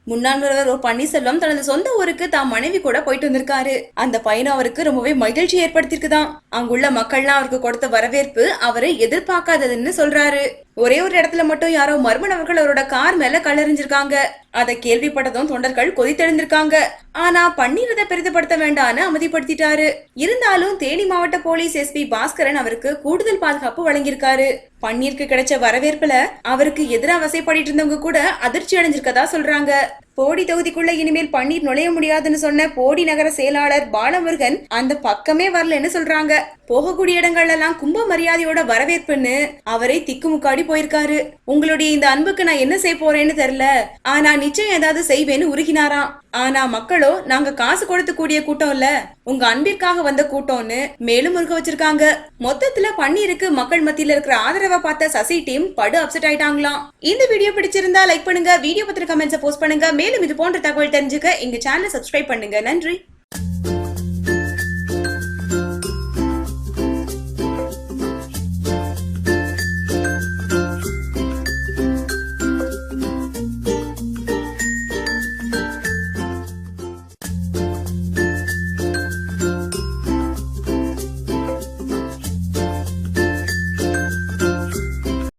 முன்னாள் முதல்வர் பன்னீர்செல்வம் தனது சொந்த ஊருக்கு தாம் மனைவி கூட போயிட்டு வந்திருக்காரு. அந்த பயணம் அவருக்கு ரொம்பவே மகிழ்ச்சி ஏற்படுத்திருக்குதான். அங்குள்ள மக்கள்லாம் அவருக்கு கொடுத்த வரவேற்பு அவரை எதிர்பார்க்காததுன்னு சொல்றாரு. ஒரே ஒரு இடத்துல மட்டும் யாரோ மர்ம நபர்கள் அவரோட கார் மேல கல்லெறிஞ்சிருக்காங்க. அதை கேள்விப்பட்டதும் தொண்டர்கள் கொதித்தெழுந்திருக்காங்க. ஆனா பன்னீரதை பெரிதுபடுத்த வேண்டான்னு அமைதிப்படுத்திட்டாரு. இருந்தாலும் தேனி மாவட்ட போலீஸ் எஸ்பி பாஸ்கரன் அவருக்கு கூடுதல் பாதுகாப்பு வழங்கியிருக்காரு. பன்னீருக்கு கிடைச்ச வரவேற்புல அவருக்கு எதிராக வசைப்படிட்டு இருந்தவங்க கூட அதிர்ச்சி அடைஞ்சிருக்கதா சொல்றாங்க. போடி தொகுதிக்குள்ள இனிமேல் பன்னீர் நுழைய முடியாதுன்னு சொன்ன போடி நகர செயலாளர் பாலமுருகன் அந்த பக்கமே வரலன்னு சொல்றாங்க. போகக்கூடிய இடங்கள்ல எல்லாம் கும்ப மரியாதையோட வரவேற்புன்னு அவரை திக்குமுக்காடி போயிருக்காரு. உங்களுடைய இந்த அன்புக்கு நான் என்ன செய்ய போறேன்னு தெரியல, ஆனா நிச்சயம் ஏதாவது செய்வேன்னு உருகினாராம். ஆனா மக்களோ நாங்க காசு கொடுத்து கூடிய கூட்டம் இல்ல, உங்க அன்பிற்காக வந்த கூட்டம்னு மேலும் முருக வச்சிருக்காங்க. மொத்தத்துல பன்னீருக்கு மக்கள் மத்தியில இருக்கிற ஆதரவை பார்த்த சசி டீம் படு அப்செட் ஆயிட்டாங்களாம். இந்த வீடியோ பிடிச்சிருந்தா லைக் பண்ணுங்க, வீடியோ பத்திர கமெண்ட்ஸ் போஸ்ட் பண்ணுங்க. மேலும் இது போன்ற தகவல் தெரிஞ்சுக்க எங்க சேனலை சப்ஸ்கிரைப் பண்ணுங்க. நன்றி.